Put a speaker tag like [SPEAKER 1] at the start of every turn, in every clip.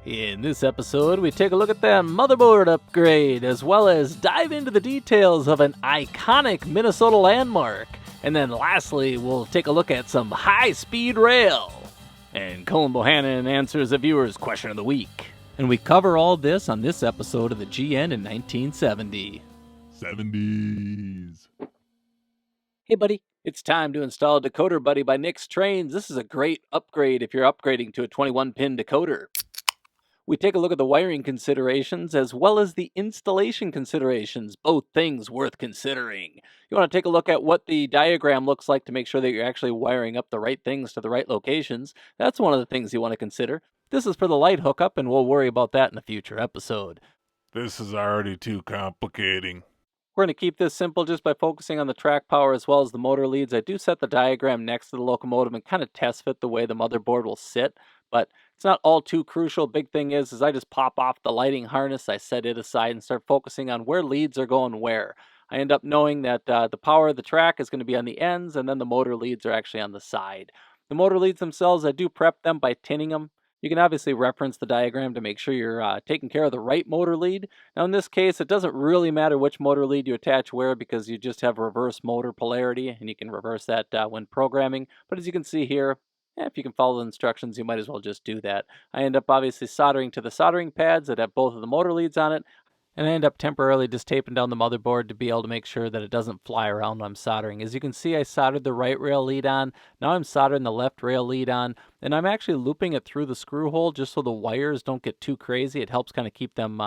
[SPEAKER 1] In this episode, we take a look at the motherboard upgrade, as well as dive into the details of an iconic Minnesota landmark. And then lastly, we'll take a look at some high-speed rail. And Colin Bohannon answers a viewer's question of the week. And we cover all this on this episode of the GN in 1970.
[SPEAKER 2] 70s.
[SPEAKER 1] Hey buddy, it's time to install Decoder Buddy by Nixtrainz. This is a great upgrade if you're upgrading to a 21-pin decoder. We take a look at the wiring considerations as well as the installation considerations, both things worth considering. You want to take a look at what the diagram looks like to make sure that you're actually wiring up the right things to the right locations. That's one of the things you want to consider. This is for the light hookup, and we'll worry about that in a future episode.
[SPEAKER 2] This is already too complicating.
[SPEAKER 1] We're going to keep this simple just by focusing on the track power as well as the motor leads. I do set the diagram next to the locomotive and kind of test fit the way the motherboard will sit, but it's not all too crucial. Big thing is I just pop off the lighting harness, I set it aside and start focusing on where leads are going where. I end up knowing that the power of the track is going to be on the ends, and then the motor leads are actually on the side. The motor leads themselves, I do prep them by tinning them. You can obviously reference the diagram to make sure you're taking care of the right motor lead. Now in this case, it doesn't really matter which motor lead you attach where because you just have reverse motor polarity, and you can reverse that when programming. But as you can see here, if you can follow the instructions, you might as well just do that. I end up obviously soldering to the soldering pads that have both of the motor leads on it, and I end up temporarily just taping down the motherboard to be able to make sure that it doesn't fly around when I'm soldering. As you can see, I soldered the right rail lead on. Now I'm soldering the left rail lead on, and I'm actually looping it through the screw hole just so the wires don't get too crazy. It helps kind of keep them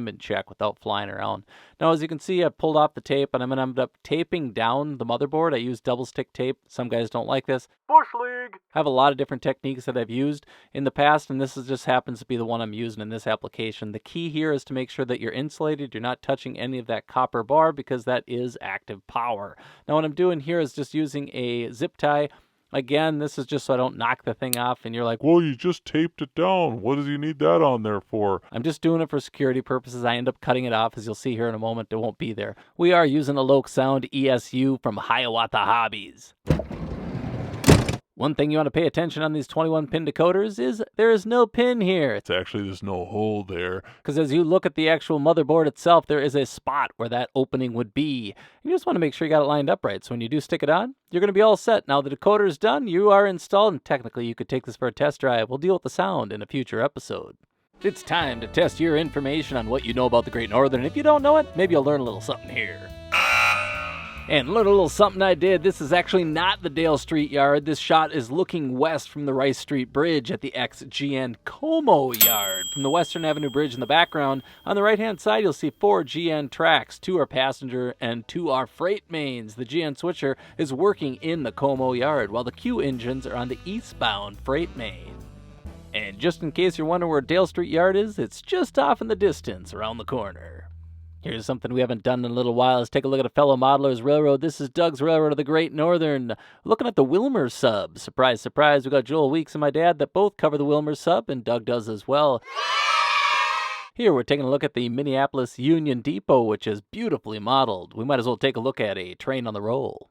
[SPEAKER 1] in check without flying around. Now, as you can see, I pulled off the tape, and I'm going to end up taping down the motherboard. I use double stick tape. Some guys don't like this.
[SPEAKER 2] Bush League!
[SPEAKER 1] I have a lot of different techniques that I've used in the past, and this just happens to be the one I'm using in this application. The key here is to make sure that you're insulated. You're not touching any of that copper bar because that is active power. Now, what I'm doing here is just using a zip tie. Again, this is just so I don't knock the thing off, and you're like,
[SPEAKER 2] Well, you just taped it down. What does you need that on there for?
[SPEAKER 1] I'm just doing it for security purposes. I end up cutting it off, as you'll see here in a moment. It won't be there. We are using a Loke Sound ESU from Hiawatha Hobbies. One thing you want to pay attention on these 21-pin decoders is there is no pin here.
[SPEAKER 2] It's actually, there's no hole there.
[SPEAKER 1] Because as you look at the actual motherboard itself, there is a spot where that opening would be. You just want to make sure you got it lined up right. So when you do stick it on, you're going to be all set. Now the decoder is done, you are installed, and technically you could take this for a test drive. We'll deal with the sound in a future episode. It's time to test your information on what you know about the Great Northern. If you don't know it, maybe you'll learn a little something here. And learn a little something I did. This is actually not the Dale Street Yard. This shot is looking west from the Rice Street Bridge at the ex-GN Como Yard. From the Western Avenue Bridge in the background, on the right-hand side, you'll see 4 GN tracks. 2 are passenger and 2 are freight mains. The GN switcher is working in the Como Yard, while the Q engines are on the eastbound freight main. And just in case you're wondering where Dale Street Yard is, it's just off in the distance around the corner. Here's something we haven't done in a little while. Let's take a look at a fellow modeler's railroad. This is Doug's Railroad of the Great Northern. Looking at the Willmar Sub. Surprise, surprise, we got Joel Weeks and my dad that both cover the Willmar Sub, and Doug does as well. Here we're taking a look at the Minneapolis Union Depot, which is beautifully modeled. We might as well take a look at a train on the roll.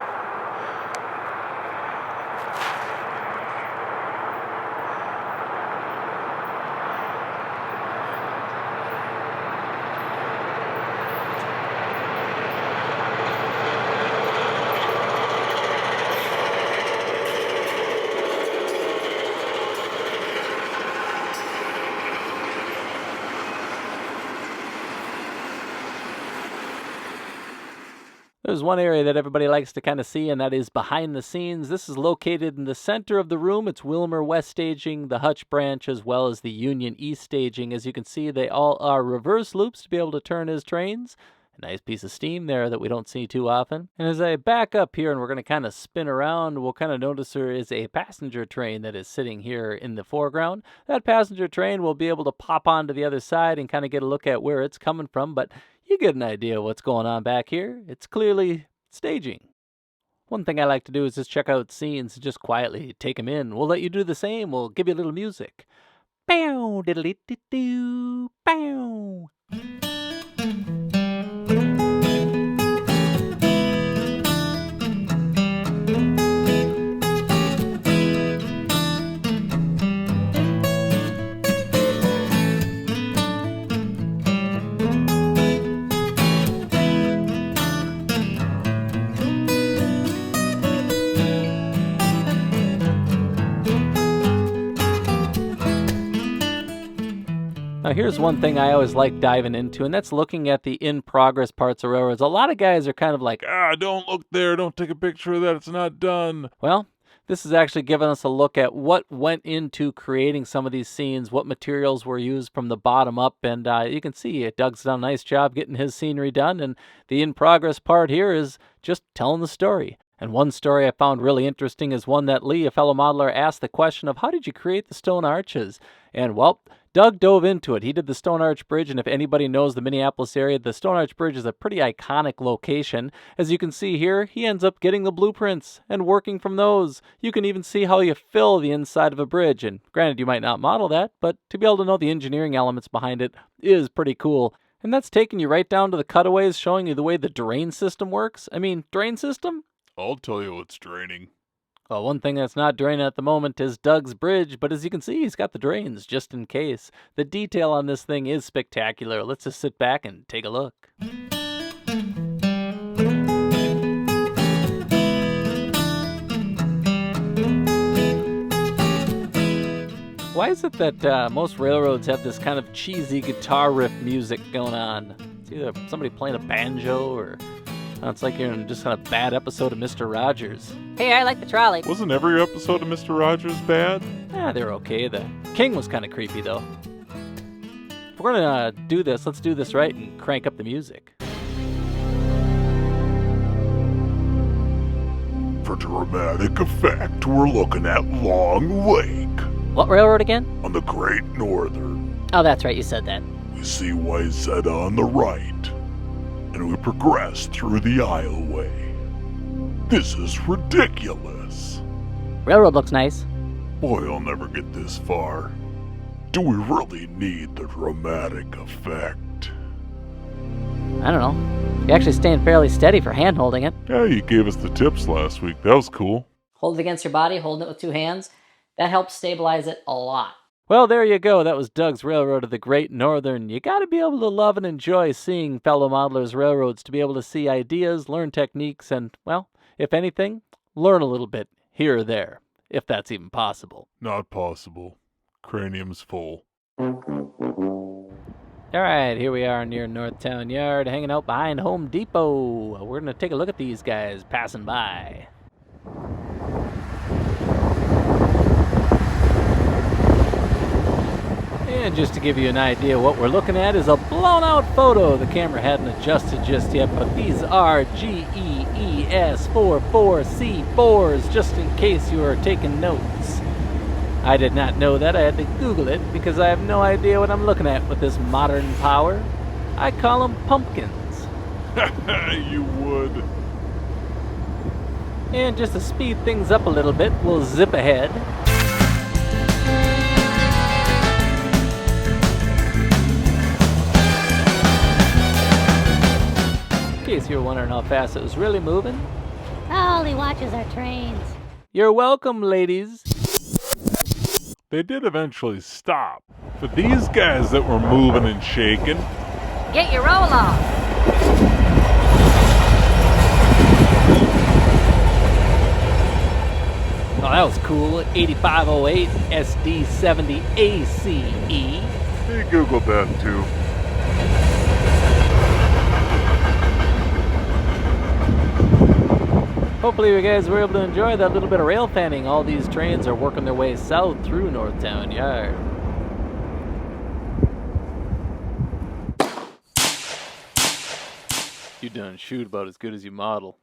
[SPEAKER 1] There's one area that everybody likes to kind of see, and that is behind the scenes. This is located in the center of the room. It's Willmar West staging, the Hutch branch, as well as the Union East staging. As you can see, they all are reverse loops to be able to turn as trains. A nice piece of steam there that we don't see too often. And as I back up here and we're going to kind of spin around, we'll kind of notice there is a passenger train that is sitting here in the foreground. That passenger train will be able to pop onto the other side and kind of get a look at where it's coming from, but you get an idea what's going on back here. It's clearly staging. One thing I like to do is just check out scenes and just quietly take them in. We'll let you do the same. We'll give you a little music. Bow, diddly-doo, bow. Now here's one thing I always like diving into, and that's looking at the in-progress parts of railroads. A lot of guys are kind of like,
[SPEAKER 2] Don't look there. Don't take a picture of that. It's not done.
[SPEAKER 1] well, this is actually giving us a look at what went into creating some of these scenes, what materials were used from the bottom up, and you can see Doug's done a nice job getting his scenery done, and the in-progress part here is just telling the story. And one story I found really interesting is one that Lee, a fellow modeler, asked the question of how did you create the stone arches? And, well, Doug dove into it. He did the Stone Arch Bridge, and if anybody knows the Minneapolis area, the Stone Arch Bridge is a pretty iconic location. As you can see here, he ends up getting the blueprints and working from those. You can even see how you fill the inside of a bridge, and granted you might not model that, but to be able to know the engineering elements behind it is pretty cool. And that's taking you right down to the cutaways, showing you the way the drain system works. I mean, drain system?
[SPEAKER 2] I'll tell you what's draining.
[SPEAKER 1] Well, one thing that's not draining at the moment is Doug's bridge, but as you can see, he's got the drains just in case. The detail on this thing is spectacular. Let's just sit back and take a look. Why is it that most railroads have this kind of cheesy guitar riff music going on? It's either somebody playing a banjo or it's like you're in just kind of bad episode of Mr. Rogers.
[SPEAKER 3] Hey, I like the trolley.
[SPEAKER 2] Wasn't every episode of Mr. Rogers bad?
[SPEAKER 1] Yeah, they're okay. The King was kind of creepy, though. If we're going to do this, let's do this right and crank up the music.
[SPEAKER 2] For dramatic effect, we're looking at Long Lake
[SPEAKER 3] What railroad again?
[SPEAKER 2] on the Great Northern.
[SPEAKER 3] Oh, that's right, you said that.
[SPEAKER 2] We see Wayzata on the right, and we progress through the aisleway. This is ridiculous.
[SPEAKER 3] Railroad looks nice.
[SPEAKER 2] Boy, I'll never get this far. Do we really need the dramatic effect?
[SPEAKER 3] I don't know. You're actually staying fairly steady for hand holding it.
[SPEAKER 2] Yeah, you gave us the tips last week. That was cool.
[SPEAKER 3] Hold it against your body, holding it with two hands. That helps stabilize it a lot.
[SPEAKER 1] Well, there you go. That was Doug's Railroad of the Great Northern. You got to be able to love and enjoy seeing fellow modelers' railroads to be able to see ideas, learn techniques, and, well, if anything, learn a little bit here or there, if that's even possible.
[SPEAKER 2] Not possible. Cranium's full.
[SPEAKER 1] All right, here we are near Northtown Yard, hanging out behind Home Depot. We're going to take a look at these guys passing by. And just to give you an idea, what we're looking at is a blown-out photo. The camera hadn't adjusted just yet, but these are GEES44C4s, just in case you are taking notes. I did not know that. I had to Google it because I have no idea what I'm looking at with this modern power. I call them pumpkins.
[SPEAKER 2] You would.
[SPEAKER 1] And just to speed things up a little bit, we'll zip ahead. In case you were wondering how fast it was really moving.
[SPEAKER 4] All he watches are trains.
[SPEAKER 1] You're welcome, ladies.
[SPEAKER 2] They did eventually stop. For these guys that were moving and shaking,
[SPEAKER 3] Get your roll off.
[SPEAKER 1] Oh, that was cool. 8508 SD70 ACE.
[SPEAKER 2] they Googled that too.
[SPEAKER 1] Hopefully you guys were able to enjoy that little bit of rail fanning. All these trains are working their way south through Northtown Yard. You done shoot about as good as you model.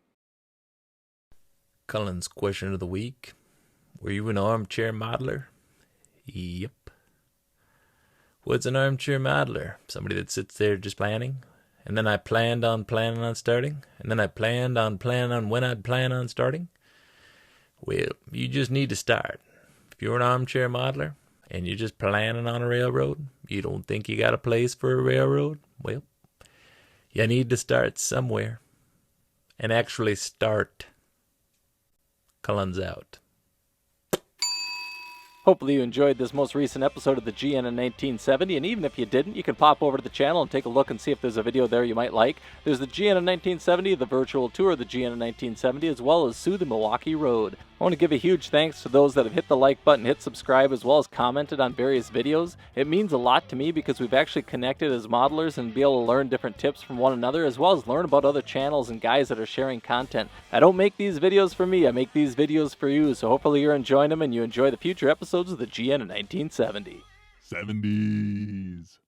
[SPEAKER 5] Cullen's question of the week. Were you an armchair modeler? Yep. What's an armchair modeler? Somebody that sits there just planning? And then I planned on planning on starting? And then I planned on planning on when I'd plan on starting? Well, you just need to start. If you're an armchair modeler and you're just planning on a railroad, you don't think you got a place for a railroad? Well, you need to start somewhere. And actually start. Cullen's out.
[SPEAKER 1] Hopefully you enjoyed this most recent episode of the GN in 1970, and even if you didn't, you can pop over to the channel and take a look and see if there's a video there you might like. There's the GN in 1970, the virtual tour of the GN in 1970, as well as Sue the Milwaukee Road. I want to give a huge thanks to those that have hit the like button, hit subscribe, as well as commented on various videos. It means a lot to me because we've actually connected as modelers and be able to learn different tips from one another, as well as learn about other channels and guys that are sharing content. I don't make these videos for me, I make these videos for you, so hopefully you're enjoying them and you enjoy the future episodes of the GN in 1970.
[SPEAKER 2] 70s.